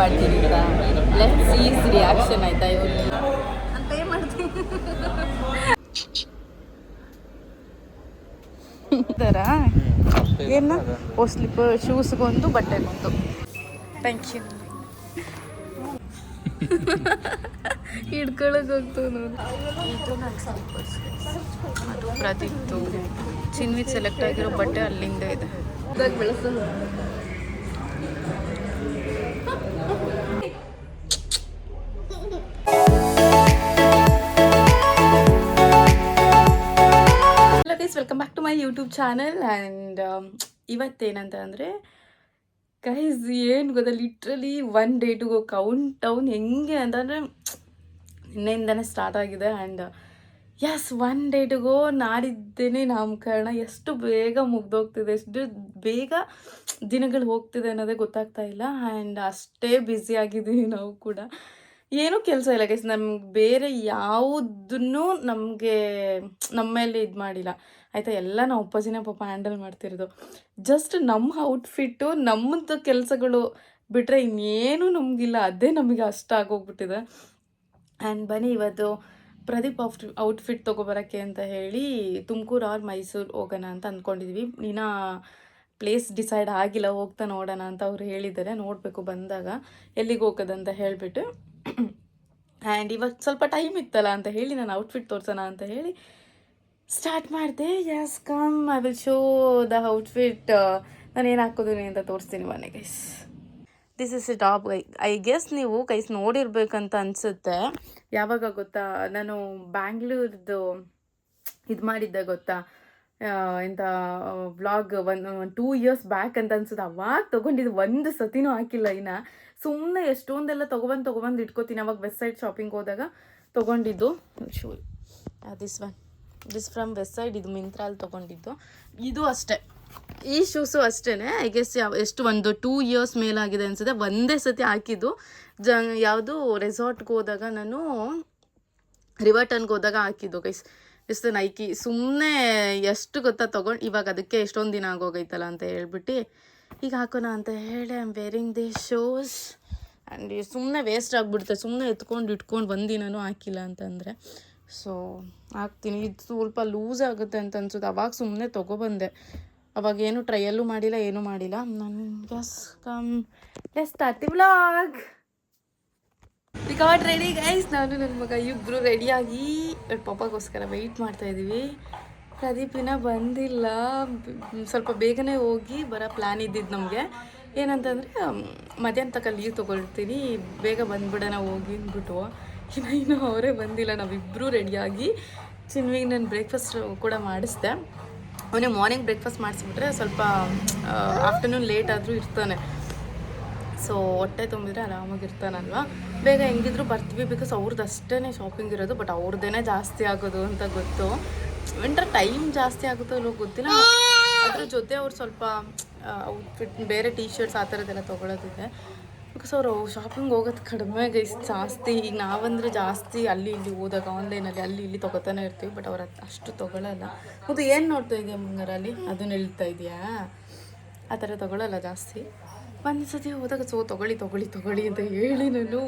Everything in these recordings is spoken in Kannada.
ಮಾಡ್ತೀನಿ ಅಂತ. ಲೆಟ್ಸ್ ಈಸ್ ರಿಯಾಕ್ಷನ್ ಆಯ್ತಾ ಇವ್ರು ನಾನು ಪೇ ಮಾಡ್ತೀನಿ ಇದರ ಏನು ಓ ಸ್ಲಿಪ್ಪರ್ ಶೂಸ್ಗೊಂದು ಬಟ್ಟೆಗೊಂದು. Thank you. ಹಿಡ್ಕೊಳಕ್ ಹೋಗ್ತದೆ ನೋಡಿ. ಇದು ನನ್ನ ಸ್ಲಿಪ್ಪರ್ಸ್, ಅದು ಪ್ರದೀಪ್ತು. ಚಿನ್ವಿತ್ ಸೆಲೆಕ್ಟ್ ಆಗಿರೋ ಬಟ್ಟೆ ಅಲ್ಲಿಂದ ಇದೆ. ಇದಾಗ ಬೆಳೆಸೋದು welcome back to my YouTube channel. And ಇವತ್ತೇನಂತ ಅಂದರೆ ಗೈಸ್ ಏನು ಗೊತ್ತಾ, literally 1 day to go countdown. ಹೆಂಗೆ ಅಂತಂದರೆ ನಿನ್ನೆಯಿಂದನೇ ಸ್ಟಾರ್ಟ್ ಆಗಿದೆ. And as 1 day to go. ನಾಡಿದ್ದೇನೆ ನಾಮಕರಣ. ಎಷ್ಟು ಬೇಗ ಮುಗ್ದೋಗ್ತಿದೆ, ಎಷ್ಟು ಬೇಗ ದಿನಗಳು ಹೋಗ್ತಿದೆ ಅನ್ನೋದೇ ಗೊತ್ತಾಗ್ತಾ ಇಲ್ಲ. ಆ್ಯಂಡ್ ಅಷ್ಟೇ ಬ್ಯುಸಿ ಆಗಿದ್ದೀವಿ ನಾವು ಕೂಡ. ಏನೂ ಕೆಲಸ ಇಲ್ಲ ಗೈಸ್, ನಮ್ಗೆ ಬೇರೆ ಯಾವುದನ್ನು ನಮಗೆ ನಮ್ಮ ಮೇಲೆ ಇದು ಮಾಡಿಲ್ಲ ಆಯಿತಾ. ಎಲ್ಲ ನಾವು ಅಪ್ಪಾಜಿನೇ ಪಾಪ ಹ್ಯಾಂಡಲ್ ಮಾಡ್ತಿರೋದು. ಜಸ್ಟ್ ನಮ್ಮ ಔಟ್ಫಿಟ್ಟು ನಮ್ಮದು ಕೆಲಸಗಳು ಬಿಟ್ಟರೆ ಇನ್ನೇನು ನಮಗಿಲ್ಲ. ಅದೇ ನಮಗೆ ಅಷ್ಟ ಆಗೋಗ್ಬಿಟ್ಟಿದೆ. ಆ್ಯಂಡ್ ಬನ್ನಿ ಇವತ್ತು ಪ್ರದೀಪ್ ಔಟ್ಫಿಟ್ ತೊಗೊಬರೋಕ್ಕೆ ಅಂತ ಹೇಳಿ ತುಮಕೂರು ಆರ್ ಮೈಸೂರು ಹೋಗೋಣ ಅಂತ ಅಂದ್ಕೊಂಡಿದ್ವಿ. ನೀನಾ ಪ್ಲೇಸ್ ಡಿಸೈಡ್ ಆಗಿಲ್ಲ, ಹೋಗ್ತಾ ನೋಡೋಣ ಅಂತ ಅವ್ರು ಹೇಳಿದ್ದಾರೆ. ನೋಡಬೇಕು ಬಂದಾಗ ಎಲ್ಲಿಗೆ ಹೋಗೋದಂತ ಹೇಳಿಬಿಟ್ಟು. ಆ್ಯಂಡ್ ಇವತ್ತು ಸ್ವಲ್ಪ ಟೈಮ್ ಇತ್ತಲ್ಲ ಅಂತ ಹೇಳಿ ನಾನು ಔಟ್ಫಿಟ್ ತೋರಿಸೋಣ ಅಂತ ಹೇಳಿ ಸ್ಟಾರ್ಟ್ ಮಾಡಿದೆ. Yes come, I will show the outfit. ನಾನು ಏನು ಹಾಕೋತೀನಿ ಅಂತ ತೋರಿಸ್ತೀನಿ ಮನೆ guys. This is a top. I guess ನೀವು ಗೈಸ್ ನೋಡಿರ್ಬೇಕಂತ ಅನಿಸುತ್ತೆ. ಯಾವಾಗ ಗೊತ್ತಾ, ನಾನು ಬ್ಯಾಂಗ್ಳೂರ್ದು ಇದು ಮಾಡಿದ್ದೆ ಗೊತ್ತಾ, ಎಂಥ ವ್ಲಾಗ್ 2 years ಬ್ಯಾಕ್ ಅಂತ ಅನ್ಸುತ್ತೆ. ಅವಾಗ ತೊಗೊಂಡಿದ್ದು, ಒಂದು ಸತಿನೂ ಹಾಕಿಲ್ಲ. ಇನ್ನು ಸುಮ್ಮನೆ ಎಷ್ಟೊಂದೆಲ್ಲ ತೊಗೊಬಂದು ಇಟ್ಕೋತೀನಿ. ಅವಾಗ ವೆಸ್ಟ್ ಸೈಡ್ ಶಾಪಿಂಗ್ ಹೋದಾಗ ತೊಗೊಂಡಿದ್ದು shoe. This from Westside. ಇದು ಮಿಂತ್ರಲ್ಲಿ ತೊಗೊಂಡಿದ್ದು. ಇದು ಅಷ್ಟೇ, ಈ ಶೂಸು ಅಷ್ಟೇ. ಐ ಗೆಸ್ ಎಷ್ಟು ಒಂದು 2 years ಮೇಲಾಗಿದೆ ಅನಿಸುತ್ತೆ. ಒಂದೇ ಸತಿ ಹಾಕಿದ್ದು. ಯಾವುದು ರೆಸಾರ್ಟ್ಗೆ ಹೋದಾಗ, ನಾನು ರಿವರ್ಟನ್ಗೆ ಹೋದಾಗ ಹಾಕಿದ್ದು ಗೈಸ್. ಎಷ್ಟು ನೈಕಿ ಸುಮ್ಮನೆ ಎಷ್ಟು ಗೊತ್ತಾ ತೊಗೊಂಡು, ಇವಾಗ ಅದಕ್ಕೆ ಎಷ್ಟೊಂದು ದಿನ ಆಗೋಗೈತಲ್ಲ ಅಂತ ಹೇಳ್ಬಿಟ್ಟು ಈಗ ಹಾಕೋಣ ಅಂತ ಹೇಳಿ I am wearing the shoes. And ಸುಮ್ಮನೆ ವೇಸ್ಟ್ ಆಗಿಬಿಡುತ್ತೆ, ಸುಮ್ಮನೆ ಇಟ್ಕೊಂಡು ಒಂದಿನೂ ಹಾಕಿಲ್ಲ ಅಂತಂದರೆ. ಸೊ ಹಾಕ್ತೀನಿ. ಇದು ಸ್ವಲ್ಪ ಲೂಸ್ ಆಗುತ್ತೆ ಅಂತ ಅನ್ಸುತ್ತೆ. ಅವಾಗ ಸುಮ್ಮನೆ ತೊಗೊಬಂದೆ. ಅವಾಗ ಏನು ಟ್ರಯಲ್ಲೂ ಮಾಡಿಲ್ಲ, ಏನೂ ಮಾಡಿಲ್ಲ ನಾನು. Yes come, let's start the vlog. We got ready guys. ನಾನು ನನ್ನ ಮಗ ಇಬ್ಬರು ರೆಡಿಯಾಗಿ ಪಾಪಗೋಸ್ಕರ ವೆಯ್ಟ್ ಮಾಡ್ತಾಯಿದ್ದೀವಿ. ಪ್ರದೀಪಿನ ಬಂದಿಲ್ಲ. ಸ್ವಲ್ಪ ಬೇಗನೆ ಹೋಗಿ ಬರೋ ಪ್ಲ್ಯಾನ್ ಇದ್ದಿದ್ದು ನಮಗೆ. ಏನಂತಂದರೆ ಮಧ್ಯಾಹ್ನ ತನಕ ಲೀವ್ ತೊಗೊಳ್ತೀನಿ, ಬೇಗ ಬಂದುಬಿಡೋಣ ಹೋಗಿ ಅಂದ್ಬಿಟ್ಟು. ಇನ್ನು ಅವರೇ ಬಂದಿಲ್ಲ. ನಾವಿಬ್ಬರೂ ರೆಡಿಯಾಗಿ ಚಿನ್ವಿಗೆ ನಾನು ಬ್ರೇಕ್ಫಾಸ್ಟ್ ಕೂಡ ಮಾಡಿಸ್ದೆ. ಅವನಿಗೆ ಮಾರ್ನಿಂಗ್ ಬ್ರೇಕ್ಫಾಸ್ಟ್ ಮಾಡಿಸ್ಬಿಟ್ರೆ ಸ್ವಲ್ಪ ಆಫ್ಟರ್ನೂನ್ ಲೇಟ್ ಆದರೂ ಇರ್ತಾನೆ. ಸೊ ಹೊಟ್ಟೆ ತುಂಬಿದ್ರೆ ಆರಾಮಾಗಿರ್ತಾನಲ್ವ. ಬೇಗ ಹೆಂಗಿದ್ರು ಬರ್ತೀವಿ, ಬಿಕಾಸ್ ಅವ್ರದ್ದು ಅಷ್ಟೇ ಶಾಪಿಂಗ್ ಇರೋದು. ಬಟ್ ಅವ್ರದ್ದೇ ಜಾಸ್ತಿ ಆಗೋದು ಅಂತ ಗೊತ್ತು. ವಿಂಟರ್ ಟೈಮ್ ಜಾಸ್ತಿ ಆಗುತ್ತೋ ಇಲ್ಲೋ ಗೊತ್ತಿಲ್ಲ. ಅದ್ರ ಜೊತೆ ಅವ್ರು ಸ್ವಲ್ಪ ಔಟ್ಫಿಟ್, ಬೇರೆ ಟೀ ಶರ್ಟ್ಸ್ ಆ ಥರದ್ದೆಲ್ಲ ತೊಗೊಳೋದಿದೆ. ಬಿಕಾಸ್ ಅವರು ಶಾಪಿಂಗ್ ಹೋಗೋದು ಕಡಿಮೆ ಗೈಸ್, ಜಾಸ್ತಿ. ಈಗ ನಾವಂದರೆ ಜಾಸ್ತಿ ಅಲ್ಲಿ ಇಲ್ಲಿ ಹೋದಾಗ ಆನ್ಲೈನಲ್ಲಿ ಅಲ್ಲಿ ಇಲ್ಲಿ ತೊಗೋತಾನೆ ಇರ್ತೀವಿ. ಬಟ್ ಅವ್ರು ಅಷ್ಟು ತೊಗೊಳ್ಳಲ್ಲ. ಅದು ಏನು ನೋಡ್ತಾ ಇದೆಯಾ ಮುಂಗಾರಲ್ಲಿ, ಅದನ್ನ ಹೇಳ್ತಾ ಇದೆಯಾ, ಆ ಥರ ತೊಗೊಳ್ಳಲ್ಲ ಜಾಸ್ತಿ. ಒಂದು ಸತಿ ಹೋದಾಗ ತೊಗೊಳ್ಳಿ ಅಂತ ಹೇಳಿ ನಾನು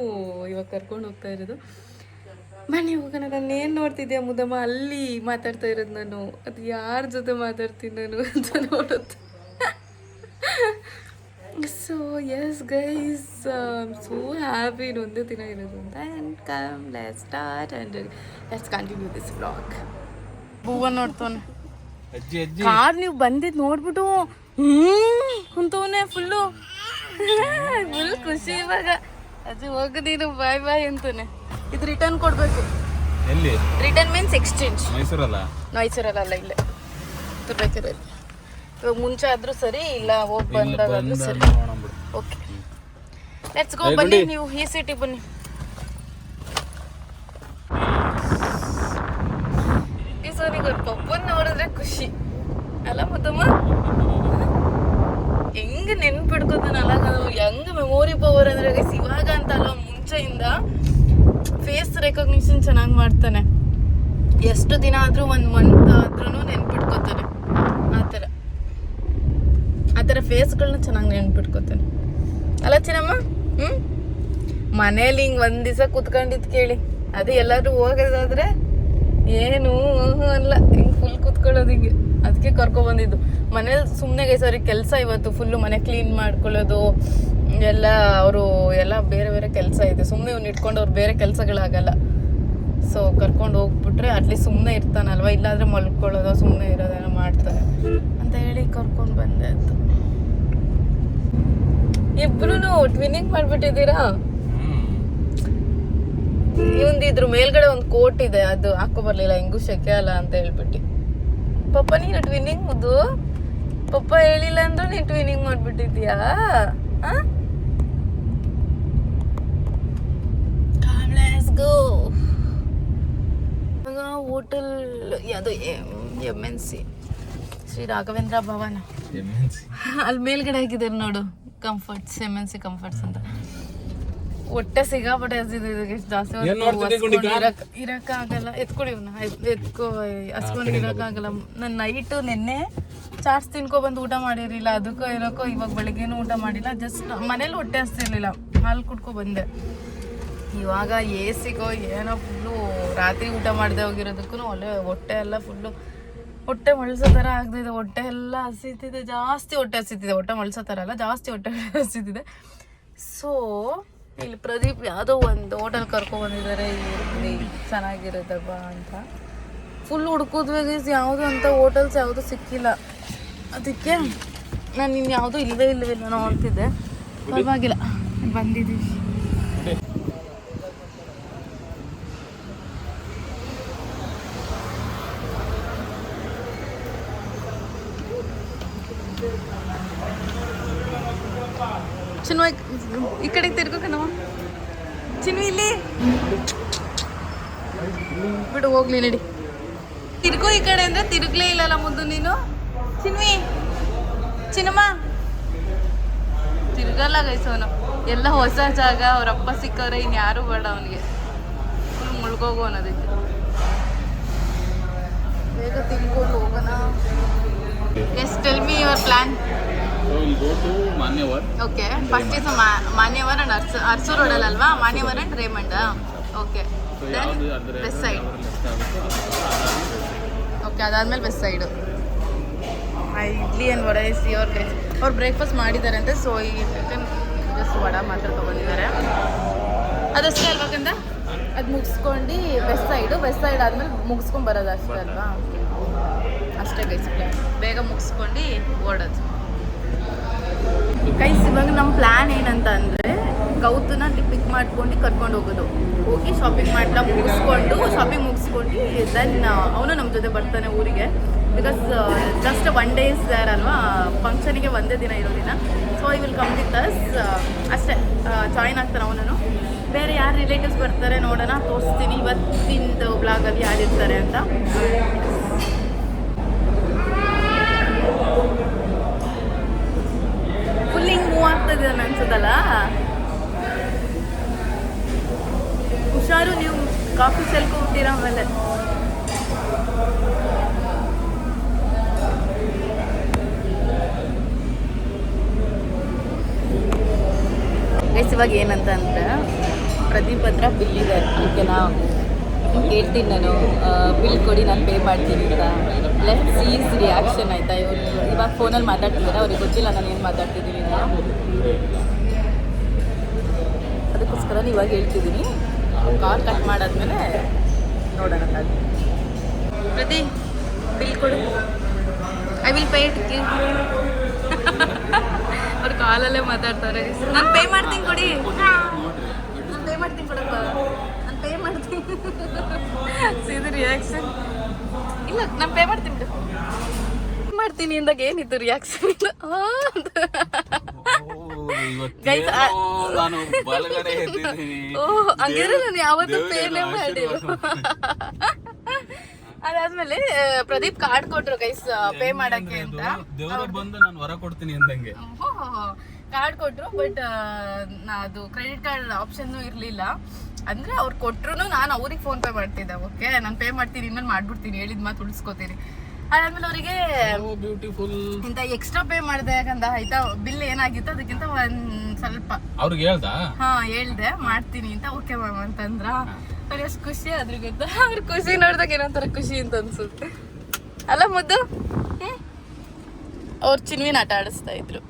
ಇವಾಗ ಕರ್ಕೊಂಡು ಹೋಗ್ತಾ ಇರೋದು. ಬನ್ನಿ ಹೋಗೋಣ. ನಾನು ಏನು ನೋಡ್ತಿದ್ಯಾ ಮುದಮ್ಮ, ಅಲ್ಲಿ ಮಾತಾಡ್ತಾ ಇರೋದು ನಾನು. ಅದು ಯಾರ ಜೊತೆ ಮಾತಾಡ್ತೀನಿ ನಾನು ಅಂತ ನೋಡುತ್ತೆ. So yes guys, so happy ಒಂದೇ ದಿನ ಇರೋದು ಅಂತ. And come let's start and let's continue this vlog. ಹೂವ ನೋಡ್ತಾನೆ ಕಾರ್. ನೀವು ಬಂದಿದ್ದು ನೋಡ್ಬಿಟ್ಟು ಕುಂತವನೇ ಫುಲ್ ಖುಷಿ. ಇವಾಗ ಅದು ಹೋಗೋದೇನು ಬಾಯ್ ಅಂತಾನೆ. ಇದು ರಿಟರ್ನ್ ಕೊಡಬೇಕು. ಎಲ್ಲಿ ರಿಟರ್ನ್ ಮೀನ್ಸ್ ಎಕ್ಸ್ಚೇಂಜ್. ಮೈಸೂರಲ್ಲ ಇಲ್ಲೇ ತುರ್ಬೇಕಿರೋದು. ಇವಾಗ ಮುಂಚೆ ಆದರೂ ಸರಿ, ಇಲ್ಲ ಹೋಗಿ ಬಂದಾಗಾದ್ರೂ ಸರಿ. Okay let's go. ಬನ್ನಿ ನೀವು ಈ ಸಿಟಿಗೆ ಬನ್ನಿ. ಈ ಸೋನಿಗೆ ಪಪ್ಪನ ನೋಡಿದ್ರೆ ಖುಷಿ ಅಲ್ಲ ಮುದ್ದಮ್ಮ. ಹೆಂಗೆ ನೆನ್ಪಿಡ್ಕೋತಾನಲ್ಲ, ಹೆಂಗೆ ಮೆಮೊರಿ ಪವರ್ ಅಂದರೆ ಇವಾಗ ಅಂತ ಅಲ್ಲ, ಮುಂಚೆಯಿಂದ ಫೇಸ್ ರೆಕಗ್ನಿಷನ್ ಚೆನ್ನಾಗಿ ಮಾಡ್ತಾನೆ. ಎಷ್ಟು ದಿನ ಆದರೂ 1 month ಆದ್ರೂ ನೆನ್ಪಿಟ್ಕೋತಾನೆ. ಆ ಥರ ಫೇಸ್ಗಳನ್ನ ಚೆನ್ನಾಗಿ ನೆನ್ಪಿಟ್ಕೋತಾನೆ ಅಲ್ಲ ಚಿನ್ನಮ್ಮ. ಮನೇಲಿ ಹಿಂಗ್ ಒಂದ್ ದಿವಸ ಕುತ್ಕೊಂಡಿದ್ ಕೇಳಿ, ಅದೇ ಎಲ್ಲಾದ್ರೂ ಹೋಗೋದಾದ್ರೆ ಏನು ಅಲ್ಲ, ಹಿಂಗ್ ಫುಲ್ ಕುತ್ಕೊಳ್ಳೋದು ಹಿಂಗೆ. ಅದಕ್ಕೆ ಕರ್ಕೊ ಬಂದಿದ್ದು. ಮನೇಲಿ ಸುಮ್ಮನೆ ಸರಿ ಕೆಲಸ ಇವತ್ತು ಫುಲ್ಲು ಮನೆ ಕ್ಲೀನ್ ಮಾಡ್ಕೊಳ್ಳೋದು ಎಲ್ಲ, ಅವರು ಎಲ್ಲ ಬೇರೆ ಬೇರೆ ಕೆಲಸ ಇದೆ. ಸುಮ್ಮನೆ ಇವ್ನು ಇಟ್ಕೊಂಡು ಅವ್ರು ಬೇರೆ ಕೆಲಸಗಳಾಗಲ್ಲ. ಸೊ ಕರ್ಕೊಂಡು ಹೋಗ್ಬಿಟ್ರೆ ಅಟ್ಲೀಸ್ಟ್ ಸುಮ್ಮನೆ ಇರ್ತಾನಲ್ವ, ಇಲ್ಲಾಂದ್ರೆ ಮಲ್ಕೊಳ್ಳೋದು ಸುಮ್ಮನೆ ಇರೋದೇನೋ ಮಾಡ್ತಾನೆ ಅಂತ ಹೇಳಿ ಕರ್ಕೊಂಡು ಬಂದೆ ಅಂತ. ಇಬ್ರು ಟ್ವಿನ್ನಿಂಗ್ ಮಾಡ್ಬಿಟ್ಟಿದ್ದೀರಾ. ಇವಂದಿದ್ರು ಮೇಲ್ಗಡೆ ಒಂದು ಕೋಟ್ ಇದೆ, ಅದು ಹಾಕೋ ಬರ್ಲಿಲ್ಲ, ಹೆಂಗೂ ಶೆಕೆ ಅಲ್ಲ ಅಂತ ಹೇಳ್ಬಿಟ್ಟು. ಪಪ್ಪ ನೀನು ಟ್ವಿನ್ನಿಂಗ್ ಮುದ್ದು, ಪಪ್ಪ ಹೇಳಿಲ್ಲ ಅಂದ್ರೂ ನೀನು ಟ್ವಿನ್ನಿಂಗ್ ಮಾಡ್ಬಿಟ್ಟಿದ್ಯಾ? ಹೋಟೆಲ್ ಯಾವುದು MNC ಶ್ರೀ ರಾಘವೇಂದ್ರ ಭವನ, ಅಲ್ಲಿ ಮೇಲ್ಗಡೆ ಹಾಕಿದ್ದಾರೆ ನೋಡು, ಕಂಫರ್ಟ್ಸ್, MNC ಕಂಫರ್ಟ್ಸ್ ಅಂತ. ಹೊಟ್ಟೆ ಸಿಗಾಪಟ್ಟೆ ಹಸಿದಿದೆ, ಜಾಸ್ತಿ ಇರಕ್ಕಾಗಲ್ಲ. ಎತ್ಕೊಡಿ ಎತ್ಕೊ, ಹಸ್ಕೊಂಡು ಇರೋಕ್ಕಾಗಲ್ಲ. ನನ್ನ ನೈಟು ನಿನ್ನೆ ಚಾಟ್ಸ್ ತಿನ್ಕೊಬಂದು ಊಟ ಮಾಡಿರಲಿಲ್ಲ, ಅದಕ್ಕೋ ಏನಕ್ಕೋ ಇವಾಗ ಬೆಳಗ್ಗೆನೂ ಊಟ ಮಾಡಿಲ್ಲ. ಜಸ್ಟ್ ಮನೇಲಿ ಹೊಟ್ಟೆ ಹಸ್ತಿರ್ಲಿಲ್ಲ, ಹಾಲು ಕುಡ್ಕೊ ಬಂದೆ. ಇವಾಗ ಸಿಗೋ ಏನೋ ಫುಲ್ಲು ರಾತ್ರಿ ಊಟ ಮಾಡದೆ ಹೋಗಿರೋದಕ್ಕೂ ಒಳ್ಳೆ ಹೊಟ್ಟೆ ಎಲ್ಲ ಫುಲ್ಲು ಹೊಟ್ಟೆ ಮಳ್ಸೋ ಥರ ಆಗ್ತಿದೆ. ಹೊಟ್ಟೆ ಎಲ್ಲ ಹಸಿತಿದೆ, ಜಾಸ್ತಿ ಹೊಟ್ಟೆ ಹಸಿತಿದೆ. ಹೊಟ್ಟೆ ಮಳ್ಸೋ ಥರ ಅಲ್ಲ, ಜಾಸ್ತಿ ಹೊಟ್ಟೆ ಹಸಿತಿದೆ. ಸೊ ಇಲ್ಲಿ ಪ್ರದೀಪ್ ಯಾವುದೋ ಒಂದು ಹೋಟೆಲ್ ಕರ್ಕೊಬಂದಿದ್ದಾರೆ, ಇಲ್ಲಿ ಚೆನ್ನಾಗಿರುತ್ತೆ ಬಾ ಅಂತ. ಫುಲ್ ಹುಡ್ಕಿದ್ವಿ, ಯಾವುದು ಅಂತ ಹೋಟೆಲ್ಸ್ ಯಾವುದು ಸಿಕ್ಕಿಲ್ಲ. ಅದಕ್ಕೆ ನಾನು ಇನ್ನು ಯಾವುದೂ ಇಲ್ಲವೇ ನೋಡ್ತಿದ್ದೆ. ಪರವಾಗಿಲ್ಲ, ಬಂದಿದ್ದೀವಿ. ಚಿನ್ವ ಈ ಕಡೆ ತಿರ್ಗೋಕನವ, ಚಿನ್ವಿ ಇಲ್ಲಿ ಬಿಡು, ಹೋಗ್ಲಿ ನಡಿ. ತಿರ್ಗೋ ಈ ಕಡೆ ಅಂದ್ರೆ ತಿರುಗ್ಲೇ ಇಲ್ಲಲ್ಲ ಮುದ್ದು ನೀನು. ಚಿನ್ವಿ, ಚಿನ್ನಮ್ಮ ತಿರ್ಗಲ್ಲ ಗೈಸವನು. ಎಲ್ಲ ಹೊಸ ಜಾಗ, ಅವ್ರಪ್ಪ ಸಿಕ್ಕವ್ರೆ, ಇನ್ಯಾರು ಬೇಡ ಅವನಿಗೆ, ಫುಲ್ ಮುಳ್ಗೋಗು ಅನ್ನೋದಕ್ಕೆ. ಬೇಗ ತಿನ್ಕೊಂಡು ಹೋಗೋಣ. Yes, tell me your plan. So we'll go to Manyawar. Okay, first is Manyawar and Arsu Road ಅಲ್ವಾ? Manyawar and Raymond. Okay. So ಯಾವುದು ಅದರ ವೆಸ್ಟ್ ಸೈಡ್. ಓಕೆ, ಅದಾದ್ಮೇಲೆ Westside. Idli and vada is your guys. ಅವ್ರು ಬ್ರೇಕ್ಫಾಸ್ಟ್ ಮಾಡಿದ್ದಾರೆ ಅಂತೆ, ಸೊ ಈ ಜಸ್ಟ್ ವಡೆ ಮಾತ್ರ ತೊಗೊಂಡಿದ್ದಾರೆ. ಅದಷ್ಟೇ ಅಲ್ಬೇಕಂತ ಅದು ಮುಗಿಸ್ಕೊಂಡು ವೆಸ್ಟ್ ಸೈಡ್ ಆದಮೇಲೆ ಮುಗಿಸ್ಕೊಂಡು ಬರೋದು ಅಷ್ಟೇ ಅಲ್ವಾ? ಅಷ್ಟೇ ಗೈಸ್, ಬೇಗ ಮುಗಿಸ್ಕೊಂಡು ಓಡೋದು ಗೈಸ್. ಇವಾಗ ನಮ್ಮ ಪ್ಲ್ಯಾನ್ ಏನಂತ ಅಂದರೆ, ಗೌತನ ಪಿಕ್ ಮಾಡ್ಕೊಂಡು ಕರ್ಕೊಂಡು ಹೋಗೋದು, ಹೋಗಿ ಶಾಪಿಂಗ್ ಮಾಡ್ಲಾ ಶಾಪಿಂಗ್ ಮುಗಿಸ್ಕೊಂಡು ದೆನ್ ಅವನು ನಮ್ಮ ಜೊತೆ ಬರ್ತಾನೆ ಊರಿಗೆ. ಬಿಕಾಸ್ ಜಸ್ಟ್ 1 day ದೇರ್ ಅಲ್ವಾ, ಫಂಕ್ಷನಿಗೆ ಒಂದೇ ದಿನ ಇರೋದಿನ. So I will come with us ಅಷ್ಟೇ. ಜಾಯಿನ್ ಆಗ್ತಾನೆ ಅವನು. ಬೇರೆ ಯಾರು ರಿಲೇಟಿವ್ಸ್ ಬರ್ತಾರೆ ನೋಡೋಣ, ತೋರಿಸ್ತೀನಿ ಇವತ್ತಿಂದು ಬ್ಲಾಗಲ್ಲಿ ಯಾರಿರ್ತಾರೆ ಅಂತ. ಫುಲ್ ಹಿಂಗೆ ಮೂವ್ ಆಗ್ತದೆ ಅನ್ಸೋದಲ್ಲ. ಹುಷಾರು, ನೀವು ಕಾಫಿ ಸೆಲ್ಕೊಬಿಟ್ಟಿರ ಆಮೇಲೆ. ಗೈಸ್, ಇವಾಗ ಏನಂತ ಅಂದರೆ, ಪ್ರದೀಪ್ ಹತ್ರ ಬಿಲ್ ಇದೆ, ಓಕೆನಾ? ಹೇಳ್ತೀನಿ ನಾನು, ಬಿಲ್ ಕೊಡಿ, ನಾನು ಪೇ ಮಾಡ್ತೀನಿ ಅಂತ. ಲೆಟ್ಸ್ ಸಿ ಹಿಸ್ ರಿಯಾಕ್ಷನ್, ಆಯಿತಾ? ಇವಾಗ ಫೋನಲ್ಲಿ ಮಾತಾಡ್ತಿದ್ದಾರೆ, ಅವ್ರಿಗೆ ಗೊತ್ತಿಲ್ಲ ನಾನು ಏನು ಮಾತಾಡ್ತಿದ್ದೀನಿ ಅಂತ. ಅದಕ್ಕೋಸ್ಕರ ಇವಾಗ ಹೇಳ್ತಿದ್ದೀನಿ. ಕಾಲ್ ಕಟ್ ಮಾಡಾದ್ಮೇಲೆ ನೋಡೋಣ. ಪ್ರದೀಪ್, ಬಿಲ್ ಕೊಡು, ಐ ವಿಲ್ ಪೇ ಇಟ್. ಅವ್ರು ಕಾಲಲ್ಲೇ ಮಾತಾಡ್ತಾರೆ. ನಾನು ಪೇ ಮಾಡ್ತೀನಿ ಕೊಡಿ, ನಾನು ಪೇ ಮಾಡ್ತೀನಿ ಕೊಡಪ್ಪ, ನಾನು ಪೇ ಮಾಡ್ತೀನಿ. ಸೀದಾ ರಿಯಾಕ್ಷನ್ ಇಲ್ಲ, ನಾನು ಪೇ ಮಾಡ್ತೀನಿ ಬಿಡು. ಮಾಡ್ತೀನಿ ಅಂದಾಗ ಏನಿತ್ತು ರಿಯಾಕ್ಷನ್ ಇಲ್ಲ. ಹಂಗಿದ್ರೆ ನಾನು ಯಾವತ್ತೂ ಪೇನೇ ಮಾಡಿಲ್ಲ. ಅದಾದ್ಮೇಲೆ ಪ್ರದೀಪ್ ಕಾರ್ಡ್ ಕೊಟ್ರು ಗೈಸ್ ಪೇ ಮಾಡಕ್ಕೆ ಅಂತ. ಕಾರ್ಡ್ ಕೊಟ್ರು, ಬಟ್ ಅದು ಕ್ರೆಡಿಟ್ ಕಾರ್ಡ್ ಆಪ್ಷನ್ ಇರ್ಲಿಲ್ಲ. ಅಂದ್ರೆ ಅವ್ರು ಕೊಟ್ರು ನಾನು ಅವ್ರಿಗೆ ಫೋನ್ ಪೇ ಮಾಡ್ತಿದ್ದೆ. ಓಕೆ, ನಾನು ಪೇ ಮಾಡ್ತೀನಿ, ಇನ್ಮೇಲೆ ಮಾಡ್ಬಿಡ್ತೀನಿ, ಹೇಳಿದ ಮಾತು ಉಳಿಸ್ಕೋತೀನಿ. ಅದಾದ್ಮೇಲೆ ಅವರಿಗೆ ಬ್ಯೂಟಿಫುಲ್ ಇಂತ ಎಕ್ಸ್ಟ್ರಾ ಪೇ ಮಾಡಿದೆ ಯಾಕಂದ ಆಯ್ತಾ ಬಿಲ್ ಏನಾಗಿತ್ತು ಅದಕ್ಕಿಂತ ಒಂದ್ ಸ್ವಲ್ಪ ಅವ್ರಿಗೆ ಹೇಳ್ದಾ ಹೇಳ್ದೆ ಮಾಡ್ತೀನಿ ಅಂತ ಓಕೆ ಮ್ಯಾಮ್ ಅಂತಂದ್ರ ಅವ್ರಿಗೆ ಎಷ್ಟು ಖುಷಿ ಆದ್ರೆ ಗೊತ್ತಾ ಅವ್ರ ಖುಷಿ ನೋಡಿದಾಗ ಏನೊಂಥರ ಖುಷಿ ಅಂತ ಅನ್ಸುತ್ತೆ ಅಲ್ಲ ಮುದ್ದು ಅವ್ರು ಚಿನ್ವಿನ ಆಟ ಆಡಿಸ್ತಾ ಇದ್ರು.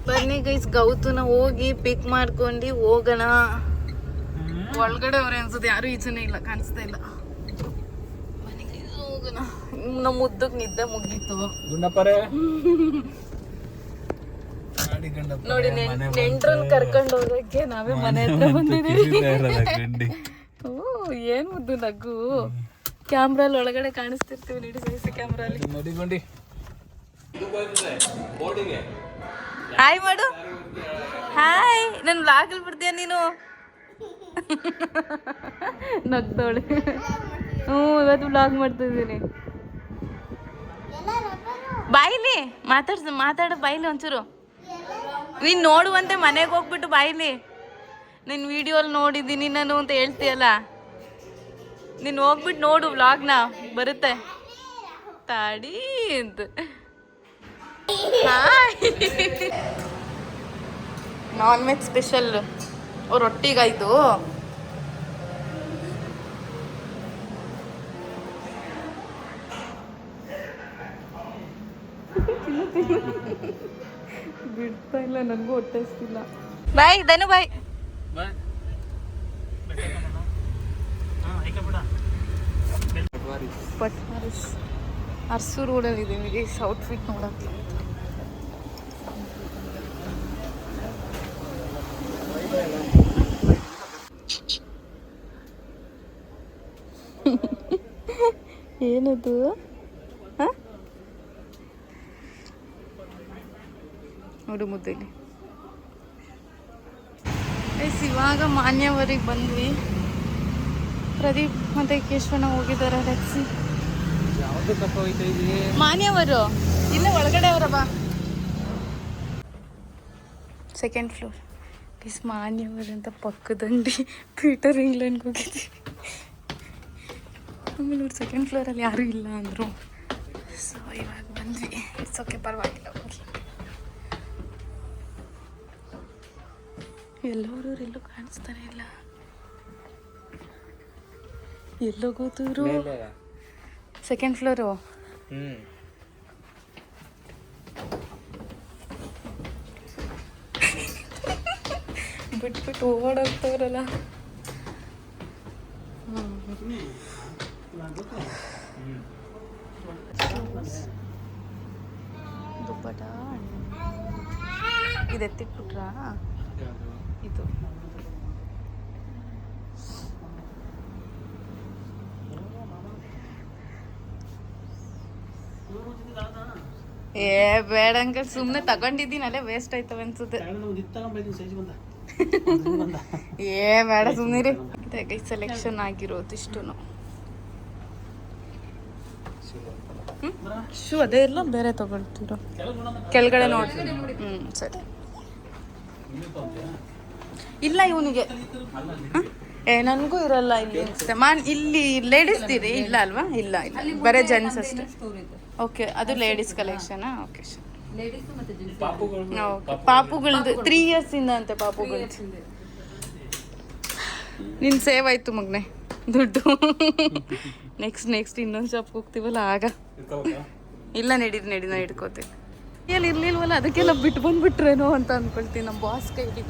ಬನ್ನಿ ಗೈಸ್ ಗೌತುನ ಹೋಗಿ ಪಿಕ್ ಮಾಡ್ಕೊಂಡು ಹೋಗೋಣ. ಒಳಗಡೆ ಅವ್ರೆ ಅನ್ಸುತ್ತೆ ಯಾರು ಈಚೆನೇ ಇಲ್ಲ ಕಾಣಿಸ್ತಾ ಇಲ್ಲ. ಹೋಗೋಣ ನಮ್ಮ ಮುದ್ದಕ್ಕೆ ನಿದ್ದೆ ಮುಗೀತು ನೋಡಿ. ನೆಂಟ್ರನ್ನ ಕರ್ಕೊಂಡು ಹೋಗಕ್ಕೆ ನಾವೇ ಮನೆ ಹತ್ರ ಬಂದಿದ್ದೀವಿ. ಓ ಏನ್ ಮುದ್ದು ನಗು. ಕ್ಯಾಮ್ರಲ್ಲಿ ಒಳಗಡೆ ಕಾಣಿಸ್ತಿರ್ತೀವಿ ನೋಡಿ ಸೈಸ್ ಕ್ಯಾಮ್ರಲ್ಲಿ. ಹಾಯ್ ಮಾಡು. ಹಾಯ್ ನನ್ ವ್ಲಾಗಲ್ಲಿ ಬರ್ತೀಯ ನೀನು? ನಗ್ದೋಳೆ. ಇವತ್ತು ವ್ಲಾಗ್ ಮಾಡ್ತಾ ಇದ್ದೀನಿ. ಬಾಯಿಲಿ ಮಾತಾಡು ಬಾಯಿಲಿ ಒಂಚೂರು. ನೀನ್ ನೋಡುವಂತೆ ಮನೆಗೆ ಹೋಗ್ಬಿಟ್ಟು ಬಾಯಿಲಿ ನಿನ್ ವಿಡಿಯೋಲ್ಲಿ ನೋಡಿದ್ದೀನಿ ನಾನು ಅಂತ ಹೇಳ್ತೀಯಲ್ಲ, ನೀನ್ ಹೋಗ್ಬಿಟ್ಟು ನೋಡು ವ್ಲಾಗ್ನ ಬರುತ್ತೆ ತಾಡಿ ಅಂತ. ನಾನ್ ವೆಜ್ ಸ್ಪೆಷಲ್ ರೊಟ್ಟಿಗಾಯ್ತು. ಬಿಡ್ತಾ ಇಲ್ಲ, ನನಗೂ ಹೊಟ್ಟೆ ಹಸ್ತಿಲ್ಲ. ಬಾಯ್ ಧನು ಬಾಯ್. ಪಟ್ವಾರಿಸ್ ಅರ್ಸೂರು ರೋಡಲ್ಲಿ ಇದ್ದೀವಿ. ಔಟ್ಫಿಟ್ ನೋಡಕ್ಕೆ ಏನದು? ನೋಡು ಮುದ್ದಲ್ಲಿ ಇವಾಗ ಮಾನ್ಯವರಿಗೆ ಬಂದ್ವಿ. ಪ್ರದೀಪ್ ಮತ್ತೆ ಕೇಶವಣ್ಣ ಹೋಗಿದ್ದಾರೆ ರಕ್ಷಿ. ಮಾನ್ಯವರು ಇಲ್ಲ ಒಳಗಡೆ ಅವರ ಬಾ. Second floor please. ಮಾನ್ಯವರು ಅಂತ ಪಕ್ಕದಂಡಿ ಪೀಟರ್ ಇಂಗ್ಲೆಂಡ್ಗೆ ಹೋಗಿದ್ವಿ. ಆಮೇಲೆ ಅವ್ರು ಸೆಕೆಂಡ್ ಫ್ಲೋರಲ್ಲಿ ಯಾರೂ ಇಲ್ಲ ಅಂದರು. ಸೊ ಇವಾಗ ಬಂದ್ವಿ. ಇಟ್ಸ್ ಓಕೆ, ಪರವಾಗಿಲ್ಲ. ಹೋಗಿ ಎಲ್ಲರೂ ಎಲ್ಲೂ ಕಾಣಿಸ್ತಾನೆ ಇಲ್ಲ. ಎಲ್ಲೋ ಕೂತರು. Second floor. ಬಿಟ್ಬಿಟ್ಟು ಓಡಾಡ್ತವ್ರಲ್ಲ. ದುಪ್ಪಟ ಇದು ಎತ್ತಿಟ್ಬಿಟ್ರಾ? ಇದು ಬೇಡ ಅಂಕಲ್, ಸುಮ್ಮನೆ ತಗೊಂಡಿದ್ದೀನಲ್ಲೇ ವೇಸ್ಟ್ ಆಯ್ತವೆ ಅನ್ಸುತ್ತೆ. ಬೇಡ ಸುಮ್ಮನಿರಿ. ಕೈ ಸೆಲೆಕ್ಷನ್ ಆಗಿರೋದು ಇಷ್ಟು. ಶೂ ಅದೇ ಇಲ್ಲ, ಬೇರೆ ತಗೊಳ್ತಿರೋ ಕೆಳಗಡೆ ನೋಡಿ. ಸರಿ. ಇಲ್ಲ ಇವನಿಗೆ ನನಗೂ ಇರಲ್ಲ ಇಲ್ಲಿ ಅನ್ಸುತ್ತೆ. ಇಲ್ಲಿ ಲೇಡೀಸ್ ಇಲ್ಲ ಅಲ್ವಾ? ಇಲ್ಲ ಇಲ್ಲ, ಬರೀ ಜೆಂಟ್ಸ್ ಅಷ್ಟೇ. ಓಕೆ, ಅದು ಲೇಡೀಸ್ ಕಲೆಕ್ಷನಾ? ಓಕೆ ಪಾಪುಗಳದ್ದು 3 years ಇಂದ ಅಂತೆ ಪಾಪುಗಳದ್ದು. ನಿನ್ ಸೇವ್ ಆಯ್ತು ಮಗನೆ ದುಡ್ಡು. ನೆಕ್ಸ್ಟ್ ಇನ್ನೊಂದು ಶಾಪ್ಗೆ ಹೋಗ್ತೀವಲ್ಲ ಆಗ. ಇಲ್ಲ ನಡಿ ನಾ ಇಟ್ಕೋತೀನಿ. ಎಲ್ಲಿ ಇರ್ಲಿಲ್ವಲ್ಲ ಅದಕ್ಕೆಲ್ಲ ಬಿಟ್ಟು ಬಂದ್ಬಿಟ್ರೇನೋ ಅಂತ ಅನ್ಕೊಳ್ತೀನಿ. ನಮ್ಮ ಬಾಸ್ ಕೈ ಹಿಡಿದ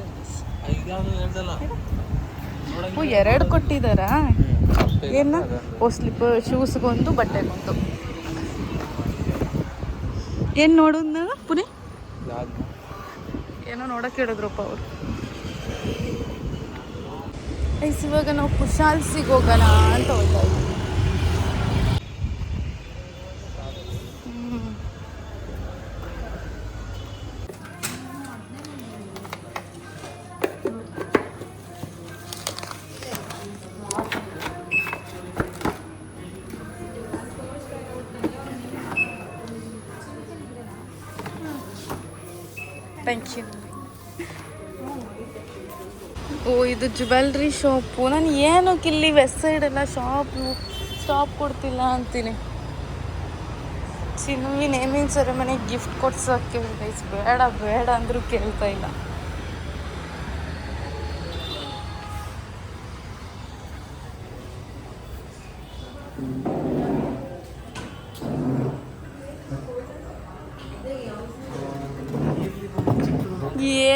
2 ಕೊಟ್ಟಿದ್ದಾರಾ? ಏನ ಸ್ಲಿಪ್ ಶೂಸ್ಗೊಂದು ಬಟ್ಟೆಗೊಂದು. ಏನು ನೋಡೋದು ಪುನೇ? ಏನೋ ನೋಡಕ್ಕೆ ಹೇಳಿದ್ರಪ್ಪ ಅವರು. ಇವಾಗ ನಾವು ಕುಶಾಲ್ಸಿಗೆ ಹೋಗೋಣ ಅಂತ ಹೋಗ್ತಾ ಇದ್ದೀವಿ. Thank you. ಓ ಇದು ಜ್ಯುವೆಲ್ರಿ ಶಾಪು. ನಾನು ಏನಕ್ಕೆ ಇಲ್ಲಿ ವೆಸ್ಟ್ ಸೈಡೆಲ್ಲ ಸ್ಟಾಪ್ ಕೊಡ್ತಿಲ್ಲ ಅಂತೀನಿ. ಚಿನ್ವಿ ನೇಮಿಂಗ್ ಸೆರೆಮನಿಗೆ ಗಿಫ್ಟ್ ಕೊಡ್ಸೋಕ್ಕೆ ಗೈಸ್ ಬೇಡ ಬೇಡ ಅಂದರೂ ಕೇಳ್ತಾ ಇಲ್ಲ.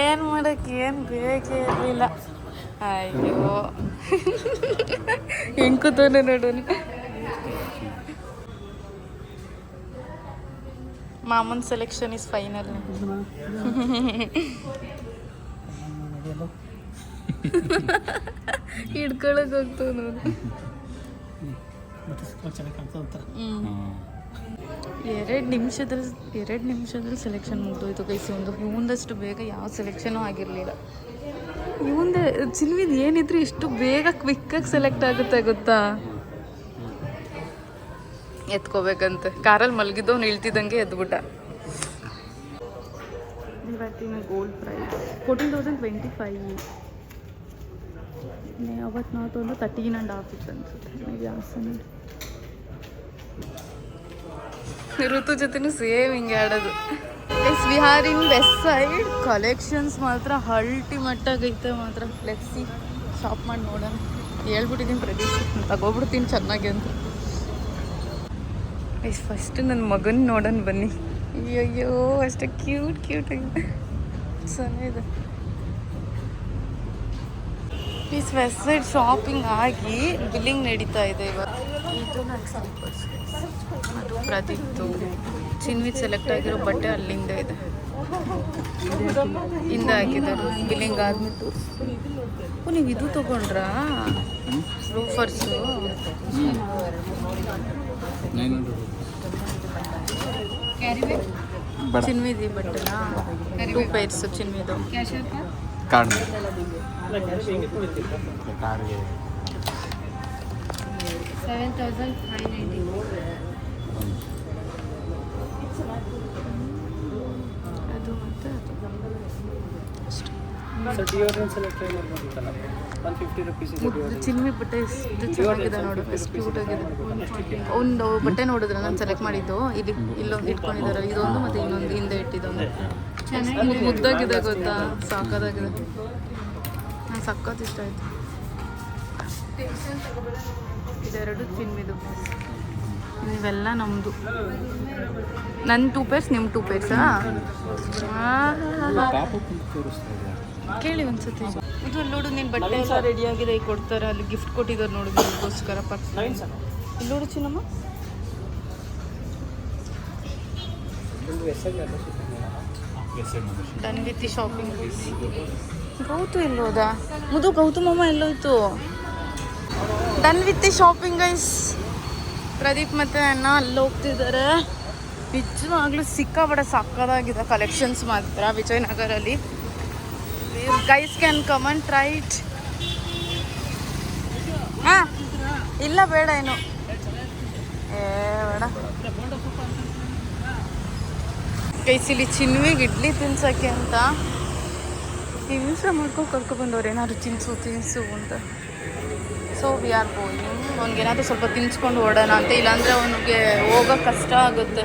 ಏನು ಮಾಡೋಕ್ಕೆ ಏನು ಬೇಕೇ ಇರಲಿಲ್ಲ. ಅಯ್ಯೋ ಹೆಂಗೆ ಕೂತವನೆ ನೋಡೋನು. ಮಾಮನ್ ಸೆಲೆಕ್ಷನ್ ಇಸ್ ಫೈನಲ್. ಹಿಡ್ಕೊಳಕ್ ಹೋಗ್ತಾವ ನೋಡು. ಎರಡು ನಿಮಿಷದಲ್ಲಿ ಸೆಲೆಕ್ಷನ್ ಮುಗ್ದೋಯ್ತು ಕೈಸಿ. ಇವಂದಷ್ಟು ಬೇಗ ಯಾವ ಸೆಲೆಕ್ಷನೂ ಆಗಿರಲಿಲ್ಲ. ಇವಂದೇ ಚಿನ್ವಿದ್ ಏನಿದ್ರು ಇಷ್ಟು ಬೇಗ ಕ್ವಿಕ್ಕಾಗಿ ಸೆಲೆಕ್ಟ್ ಆಗುತ್ತೆ ಗೊತ್ತಾ. ಎತ್ಕೋಬೇಕಂತ ಕಾರಲ್ಲಿ ಮಲಗಿದ್ದವ್ನು ಇಳ್ತಿದ್ದಂಗೆ ಎದ್ಬಿಟ್ಟ. ಇವತ್ತಿನ ಗೋಲ್ಡ್ ಪ್ರೈಸ್ 14,025. ಅವತ್ತು ನಾವು ತೊಗೊಂಡು 13.5 ಇತ್ತು ಅನ್ಸುತ್ತೆ. ಋತು ಜೊತೆನೂ ಸೇಮ್ ಹಿಂಗೆ ಆಡೋದು. ಎಸ್ ವಿಹಾರ್ ಇನ್ ವೆಸ್ಟ್ ಸೈಡ್ ಕಲೆಕ್ಷನ್ಸ್ ಮಾತ್ರ ಅಲ್ಟಿಮೇಟ್ ಆಗೈತೆ ಮಾತ್ರ. ಲೆಟ್ಸಿ ಶಾಪ್ ಮಾಡಿ ನೋಡೋಣ. ಹೇಳ್ಬಿಟ್ಟಿದ್ದೀನಿ ಪ್ರದೀಪ್ ತಗೋಬಿಡ್ತೀನಿ ಚೆನ್ನಾಗಿ ಅಂತ. ಎಸ್ ಫಸ್ಟ್ ನನ್ನ ಮಗನ ನೋಡೋಣ ಬನ್ನಿ. ಅಯ್ಯೋ ಅಷ್ಟು ಕ್ಯೂಟ್ ಆಗಿದೆ. ಚೆನ್ನಾಗಿದೆ. ಪ್ಲೀಸ್ ವೆಸ್ಟ್ ಸೈಡ್ ಶಾಪಿಂಗ್ ಆಗಿ ಬಿಲ್ಲಿಂಗ್ ನಡೀತಾ ಇದೆ ಇವಾಗ. ಇದು ನನ್ನ ಸ್ಲೀಪರ್ಸ್. ಅದು ಪ್ರದೀಪ್ತು. ಚಿನ್ವಿ ಸೆಲೆಕ್ಟ್ ಆಗಿರೋ ಬಟ್ಟೆ ಅಲ್ಲಿಂದ ಇದೆ. ಹಿಂದೆ ಹಾಕಿದ್ದಾರೆ ಬಿಲ್ಲಿಂಗ್ ಆದ್ಮೇಲೆ. ನೀವು ಇದು ತೊಗೊಂಡ್ರಾ ರೂಫರ್ಸು? ಚಿನ್ವಿದಿ ಬಟ್ಟೆನಾ? 2 ಪೇರ್ಸ್ ಚಿನ್ವಿದು. ಕಾರ್ಡ್ 7,590. ಅದು ಮತ್ತೆ ಚಿನ್ವಿ ಬಟ್ಟೆ ಎಷ್ಟು ಚೆನ್ನಾಗಿದೆ ನೋಡು. ಎಷ್ಟು ಕ್ಯೂಟ್ ಆಗಿದೆ. ಒಂದು ಬಟ್ಟೆ ನೋಡಿದ್ರೆ ನಾನು ಸೆಲೆಕ್ಟ್ ಮಾಡಿದ್ದು ಇಲ್ಲೊಂದು ಇಟ್ಕೊಂಡಿದ್ದಾರೆ. ಇದೊಂದು ಮತ್ತು ಇನ್ನೊಂದು ಹಿಂದೆ ಇಟ್ಟಿದ್ದೊಂದು ಮುದ್ದಾಗಿದೆ ಗೊತ್ತಾ. ಸಾಕಾಗಿದೆ. ನಂಗೆ ಸಕ್ಕತ್ ಇಷ್ಟ ಆಯಿತು. ಇದೆರಡು ಚಿನ್ವಿದು. ಇವೆಲ್ಲ ನಮ್ಮದು. ನನ್ನ 2 ಪೇರ್ಸ್, ನಿಮ್ಮ 2 ಪೇರ್ಸಾ? ಕೇಳಿ ಒಂದ್ಸತಿ. ಇದು ಅಲ್ಲಿ ನೋಡು, ನಿನ್ನ ಬಟ್ಟೆ ಎಲ್ಲ ರೆಡಿಯಾಗಿದೆ. ಈಗ ಕೊಡ್ತಾರೆ. ಅಲ್ಲಿ ಗಿಫ್ಟ್ ಕೊಟ್ಟಿದ್ದಾರೆ ನೋಡು ನಿಮಗೋಸ್ಕರ. ಇಲ್ಲಿ ನೋಡು Chinnamma. Done with the shopping. Gautu ಎಲ್ಲೋದ? ಮುದು ಗೌತಮಮ್ಮ ಎಲ್ಲೋಯ್ತು? Done with the shopping guys. Pradeep ಮತ್ತು ಅಣ್ಣ ಅಲ್ಲಿ ಹೋಗ್ತಿದ್ದಾರೆ. ನಿಜವಾಗ್ಲೂ ಸಿಕ್ಕಾಪಟ್ಟೆ ಸಕ್ಕದಾಗಿದೆ ಕಲೆಕ್ಷನ್ಸ್ ಮಾತ್ರ ವಿಜಯನಗರಲ್ಲಿ. Guys can come and try it. ಹಾಂ ಇಲ್ಲ ಬೇಡ ಏನು ಬೇಡ. ಗೈಸ್ ಇಲ್ಲಿ ಚಿನ್ವಿಗೆ ಇಡ್ಲಿ ತಿನ್ಸೋಕ್ಕೆ ಅಂತ ಹಿಂಸೆ ಮಾಡ್ಕೊಂಡು ಕರ್ಕೊಬಂದವ್ರು. ಏನಾದ್ರು ತಿನ್ಸು ಅಂತ. So we are going. ಅವ್ನಿಗೇನಾದರೂ ಸ್ವಲ್ಪ ತಿನ್ಸ್ಕೊಂಡು ಓಡೋಣ ಅಂತ. ಇಲ್ಲಾಂದರೆ ಅವನಿಗೆ ಹೋಗೋಕೆ ಕಷ್ಟ ಆಗುತ್ತೆ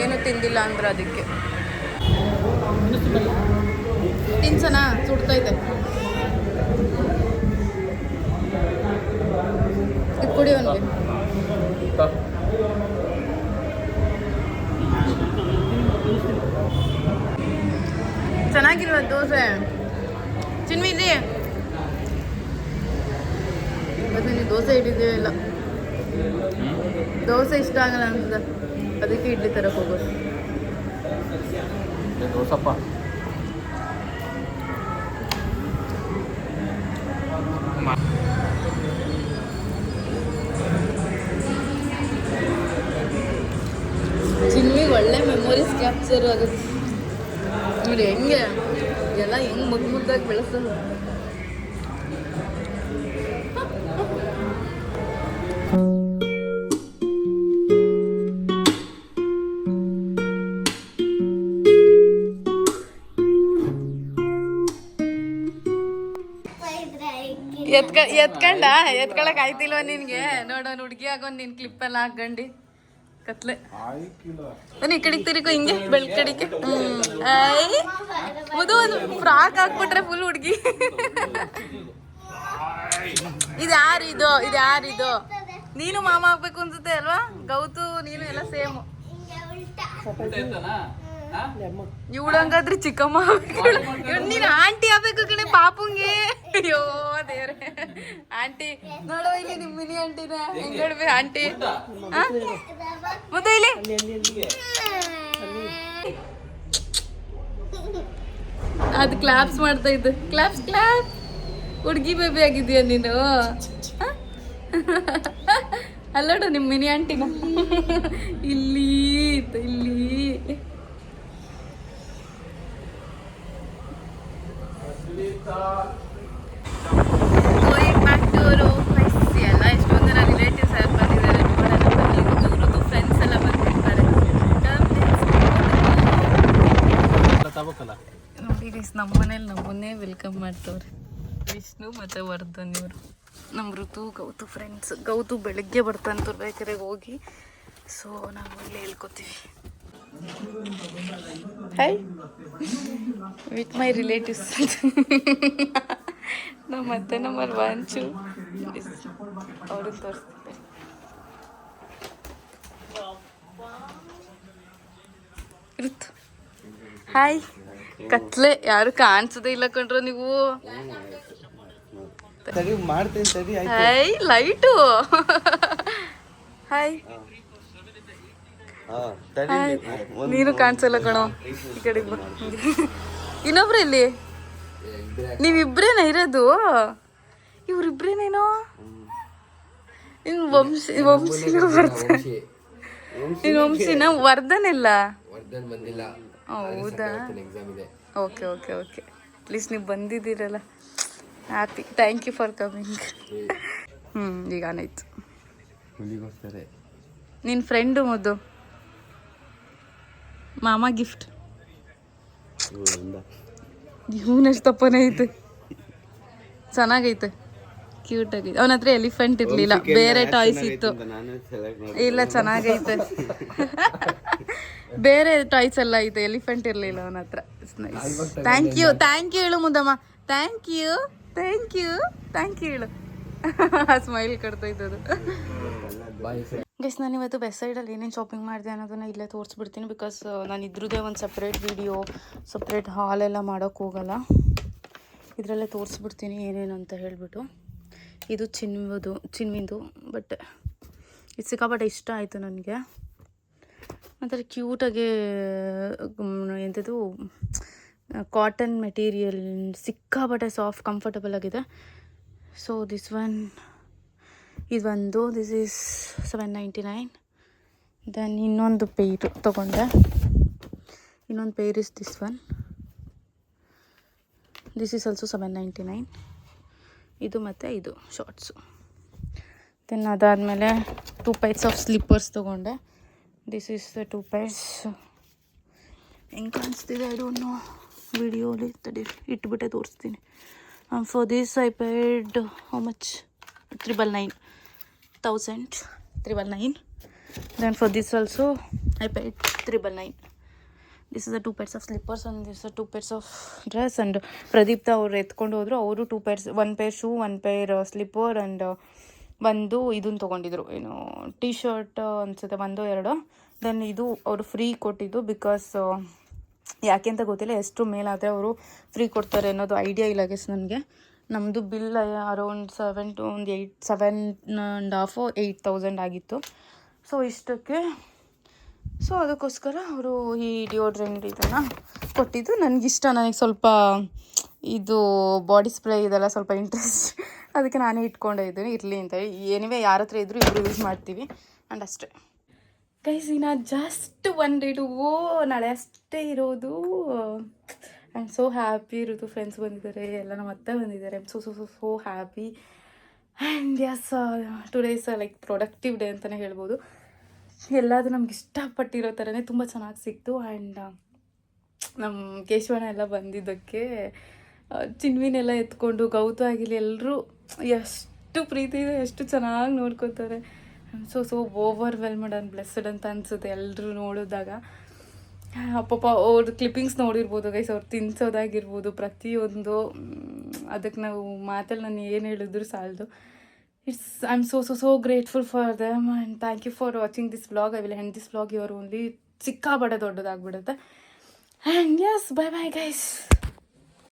ಏನು ತಿಂದಿಲ್ಲ ಅಂದ್ರೆ. ಅದಕ್ಕೆ ತಿನ್ಸೋಣ. ಸುಡ್ತೈತೆ. ಇದು ಕೊಡಿ ಅವನಿಗೆ. ಚೆನ್ನಾಗಿಲ್ವ ದೋಸೆ? ಚಿನ್ವಿ ಇಲ್ಲಿ ನನಗೆ ದೋಸೆ ಇಡ್ಲಿದ್ದೇ ಇಲ್ಲ. ದೋಸೆ ಇಷ್ಟ ಆಗಲ್ಲ ಅನ್ಸುತ್ತೆ. ಅದಕ್ಕೆ ಇಡ್ಲಿ ತರಕ್ಕೆ ಹೋಗೋದು. ದೋಸಪ್ಪ ಚಿನ್ವಿಗೆ ಒಳ್ಳೆ ಮೆಮೊರೀಸ್ ಕ್ಯಾಪ್ಚರ್ ಆಗುತ್ತೆ ನೋಡಿ. ಹೆಂಗೆ ಎಲ್ಲ ಹೆಂಗೆ ಮುದ್ದಾಗಿ ಬೆಳೆಸೋದು. ಎತ್ಕೊಳಕ್ ಆಯ್ತಿಲ್ವ ನಿನ್ಗೆ? ನೋಡೋನ್ ಹುಡುಗಿ ಆಗೋನ್ ನಿನ್ ಕ್ಲಿಪ್ ಎಲ್ಲ ಹಾಕೊಂಡಿ ಕತ್ಲೆ ಬನ್ನಿ ಈ ಕಡೆಗೆ ತಿರುಗು ಹಿಂಗೆ ಬೆಳ್ ಕಡೆಗೆ ಐ ಮುದು ಒಂದು ಫ್ರಾಕ್ ಹಾಕ್ಬಿಟ್ರೆ ಫುಲ್ ಹುಡುಗಿ. ಇದು ಯಾರಿದು ನೀನು ಮಾಮ ಆಗ್ಬೇಕು ಅನ್ಸುತ್ತೆ ಅಲ್ವಾ ಗೌತು ನೀನು ಎಲ್ಲ ಸೇಮ್. ಇವಳಂಗಾದ್ರೆ ಚಿಕ್ಕಮ್ಮ ನೀನು ಆಂಟಿ ಆಗ್ಬೇಕು ಕಣೆ ಪಾಪುಂಗೆ. ಅಯ್ಯೋ ದೇವ್ರೆ ಆಂಟಿ ನೋಡೋ ಇಲ್ಲಿ ನಿಮ್ ಮಿನಿ ಆಂಟಿನ ಹೆಂಗ್ ನೋಡ್ಬೇ ಆಂಟಿ ಮತ್ತೆ ಇಲ್ಲಿ ಅದು ಕ್ಲಾಪ್ಸ್ ಮಾಡ್ತಾ ಇದ್ದು ಕ್ಲಾಪ್ಸ್ ಕ್ಲಾಪ್. ಹುಡುಗಿ ಬೇಬಿ ಆಗಿದೀಯ ನೀನು ಅಲ್ಲೋಡು ನಿಮ್ ಮಿನಿ ಆಂಟಿನ ಇಲ್ಲಿ going back to our place ಎಲ್ಲ ಎಷ್ಟೊಂದು ಜನ ರಿಲೇಟಿವ್ಸ್ ಎಲ್ಲ ಬಂದಿದ್ದಾರೆ. ಋತು ಫ್ರೆಂಡ್ಸ್ ಎಲ್ಲ ಬಂದಿರ್ತಾರೆ. ನೋಡಿ ಗೈಸ್ ನಮ್ಮ ಮನೇಲಿ ನಮ್ಮನ್ನೇ ವೆಲ್ಕಮ್ ಮಾಡ್ತವ್ರೆ ವಿಷ್ಣು ಮತ್ತು ವರ್ಧನ್ ಇವರು. ನಮ್ಮ ಋತು ಗೌತು ಫ್ರೆಂಡ್ಸ್. ಗೌತು ಬೆಳಗ್ಗೆ ಬರ್ತಾನೆ ತುರ್ಬೇಕೆರೆಗೆ ಹೋಗಿ. ಸೊ ನಾವು ಇಲ್ಲಿ ಹೇಳ್ಕೊತೀವಿ ಹೈ ವಿತ್ ಮೈ ರಿಲೇಟಿವ್ಸ್. ನಮ್ಮ ಮತ್ತೆ ನಂಬರ್ ವಾಂಚು ಅವ್ರಿಗೆ ತೋರಿಸ್ತಾರೆ. ಋತು ಹಾಯ್. ಕತ್ಲೆ ಯಾರು ಕಾಣಿಸೋದೇ ಇಲ್ಲ ಕಣ್ರೋ ನೀವು. Hi light hi. ನೀನು ಕಾಣಿಸಲ್ಲ ಕಣೋ ಈ ಕಡೆಗೆ ಬಾ. ಇನ್ನೊಬ್ರು ಇಲ್ಲಿ ನೀವಿಬ್ರೇನ ಇರೋದು? ಇವ್ರಿಬ್ರೇನೇನೋ ಇನ್ ವಂಶಿನ ವಂಶಿನ ವರ್ಧನ್ ಇಲ್ಲ. ಹೌದಾ ಓಕೆ ಓಕೆ ಓಕೆ ಪ್ಲೀಸ್ ನೀವು ಬಂದಿದ್ದೀರಲ್ಲ happy. Thank you for coming. ಈಗ ಆನಾಯ್ತು. ನಿನ್ನ ಫ್ರೆಂಡು ಮುದ್ದು ಮಾಮ ಗಿಫ್ಟ್. ಇವನಷ್ಟು ತಪ್ಪನೇ ಐತೆ ಚೆನ್ನಾಗೈತೆ ಕ್ಯೂಟ್ ಆಗೈತೆ. ಅವನ ಹತ್ರ ಎಲಿಫೆಂಟ್ ಇರಲಿಲ್ಲ ಬೇರೆ ಟಾಯ್ಸ್ ಇತ್ತು. ಇಲ್ಲ ಚೆನ್ನಾಗೈತೆ ಬೇರೆ ಟಾಯ್ಸ್ ಎಲ್ಲ ಐತೆ ಎಲಿಫೆಂಟ್ ಇರಲಿಲ್ಲ ಅವನ ಹತ್ರ. ಥ್ಯಾಂಕ್ ಯು ಹೇಳು ಮುದ್ದಮ್ಮ. ಥ್ಯಾಂಕ್ ಯು ಹೇಳು. ಸ್ಮೈಲ್ ಕೊಡ್ತಾ ಇದ್ದದು. ಗೈಸ್ ನಾನು ಇವತ್ತು ಬೆಸ್ಟ್ ಸೈಡಲ್ಲಿ ಏನೇನು ಶಾಪಿಂಗ್ ಮಾಡಿದೆ ಅನ್ನೋದನ್ನು ಇಲ್ಲೇ ತೋರಿಸ್ಬಿಡ್ತೀನಿ. ಬಿಕಾಸ್ ನಾನು ಇದ್ರದ್ದೇ ಒಂದು ಸಪ್ರೇಟ್ ವಿಡಿಯೋ ಸಪ್ರೇಟ್ ಹಾಲೆಲ್ಲ ಮಾಡೋಕ್ಕೆ ಹೋಗಲ್ಲ. ಇದರಲ್ಲೇ ತೋರಿಸ್ಬಿಡ್ತೀನಿ ಏನೇನು ಅಂತ ಹೇಳಿಬಿಟ್ಟು. ಇದು ಚಿನ್ವಿಂದು ಬಟ್ ಇದು ಸಿಕ್ಕಾಪಟ್ಟೆ ಇಷ್ಟ ಆಯಿತು ನನಗೆ. ಒಂಥರ ಕ್ಯೂಟಾಗಿ ಎಂಥದ್ದು ಕಾಟನ್ ಮೆಟೀರಿಯಲ್ ಸಿಕ್ಕಾಪಟ್ಟೆ ಸಾಫ್ಟ್ ಕಂಫರ್ಟಬಲ್ ಆಗಿದೆ. ಸೊ ಇದೊಂದು ದಿಸ್ ಈಸ್ $7.99. ದೆನ್ ಇನ್ನೊಂದು ಪೇರ್ ತೊಗೊಂಡೆ. ಇನ್ನೊಂದು pair is this one. This is also $7.99. ಇದು ಮತ್ತು ಇದು ಶಾರ್ಟ್ಸು. ದೆನ್ ಅದಾದಮೇಲೆ 2 ಪೈರ್ಸ್ ಆಫ್ ಸ್ಲಿಪ್ಪರ್ಸ್ ತೊಗೊಂಡೆ. This is the 2 pairs. ಹೆಂಗೆ ಕಾಣಿಸ್ತಿದೆ ಐ ಡೋಂಟ್ ನೋ ವಿಡಿಯೋಲಿ ಇಟ್ಬಿಟ್ಟೆ ತೋರಿಸ್ತೀನಿ. For this I paid how much $999. Then for this also I paid $999. This is the 2 pairs of slippers and this is the 2 pairs of dress. And ಪ್ರದೀಪ್ತ ಅವ್ರು ಎತ್ಕೊಂಡು ಹೋದ್ರು. ಅವರು 2 pairs, 1 pair shoe, 1 pair slipper and ಒಂದು ಇದನ್ನು ತೊಗೊಂಡಿದ್ರು ಏನು ಟೀ ಶರ್ಟ್ ಅನಿಸುತ್ತೆ 1-2. ದೆನ್ ಇದು ಅವರು ಫ್ರೀ ಕೊಟ್ಟಿದ್ದು. ಬಿಕಾಸ್ ಯಾಕೆ ಅಂತ ಗೊತ್ತಿಲ್ಲ, ಎಷ್ಟು ಮೇಲಾದರೆ ಅವರು ಫ್ರೀ ಕೊಡ್ತಾರೆ ಅನ್ನೋದು ಐಡಿಯಾ ಇಲ್ಲ ಗೆಸ್ ನನಗೆ. ನಮ್ಮದು ಬಿಲ್ ಅರೌಂಡ್ 7,500-8,000 ಆಗಿತ್ತು. ಸೊ ಇಷ್ಟಕ್ಕೆ ಸೊ ಅದಕ್ಕೋಸ್ಕರ ಅವರು ಈ ಡಿಯೋಡ್ರೆಂಟ್ ಇದನ್ನು ಕೊಟ್ಟಿದ್ದು. ನನಗಿಷ್ಟ, ನನಗೆ ಸ್ವಲ್ಪ ಇದು ಬಾಡಿ ಸ್ಪ್ರೇ ಇದೆಲ್ಲ ಸ್ವಲ್ಪ ಇಂಟ್ರೆಸ್ಟ್, ಅದಕ್ಕೆ ನಾನೇ ಇಟ್ಕೊಂಡೇ ಇದ್ದೀನಿ ಇರಲಿ ಅಂತ ಹೇಳಿ. ಏನಿವೆ ಯಾರ ಹತ್ರ ಇದ್ದರೂ ಇಬ್ಬರು ಯೂಸ್ ಮಾಡ್ತೀವಿ ಆ್ಯಂಡ್ ಅಷ್ಟೇ. ಗೈಸ್ ಇನ್ನು ಜಸ್ಟ್ 1 day to go, ನಾಳೆ ಅಷ್ಟೇ ಇರೋದು. I am so happy. Ritu friends ಬಂದಿದ್ದಾರೆ, ಎಲ್ಲ ನಮ್ಮ ಅತ್ತೆ ಬಂದಿದ್ದಾರೆ. I am so happy. And yes today is like productive day ಅಂತಲೇ ಹೇಳ್ಬೋದು. ಎಲ್ಲದು ನಮ್ಗೆ ಇಷ್ಟಪಟ್ಟಿರೋ ಥರನೇ ತುಂಬ ಚೆನ್ನಾಗಿ ಸಿಕ್ತು. ಆ್ಯಂಡ್ ನಮ್ಮ ಕೇಶವನ ಎಲ್ಲ ಬಂದಿದ್ದಕ್ಕೆ ಚಿನ್ವಿನೆಲ್ಲ ಎತ್ಕೊಂಡು ಗೌತು ಆಗಿಲ್ಲ ಎಲ್ಲರೂ ಎಷ್ಟು ಪ್ರೀತಿ ಇದೆ, ಎಷ್ಟು ಚೆನ್ನಾಗಿ ನೋಡ್ಕೋತಾರೆ. ಸೊ ಓವರ್ವೆಲ್ಮ್ಡ್ ಆ್ಯಂಡ್ ಬ್ಲೆಸ್ಸಡ್ ಅಂತ ಅನಿಸುತ್ತೆ ಎಲ್ಲರೂ ನೋಡಿದಾಗ. ಪಾಪ ಅವ್ರ ಕ್ಲಿಪ್ಪಿಂಗ್ಸ್ ನೋಡಿರ್ಬೋದು ಗೈಸ್, ಅವ್ರು ತಿನ್ಸೋದಾಗಿರ್ಬೋದು ಪ್ರತಿಯೊಂದು. ಅದಕ್ಕೆ ನಾವು ಮಾತಲ್ಲಿ ನಾನು ಏನು ಹೇಳಿದ್ರು ಸಾಲದು. I am so grateful for them and thank you for watching this vlog. I will end this vlog here only. ಸಿಕ್ಕಾಬಡೆ ದೊಡ್ಡದಾಗ್ಬಿಡುತ್ತೆ. And yes, bye bye guys.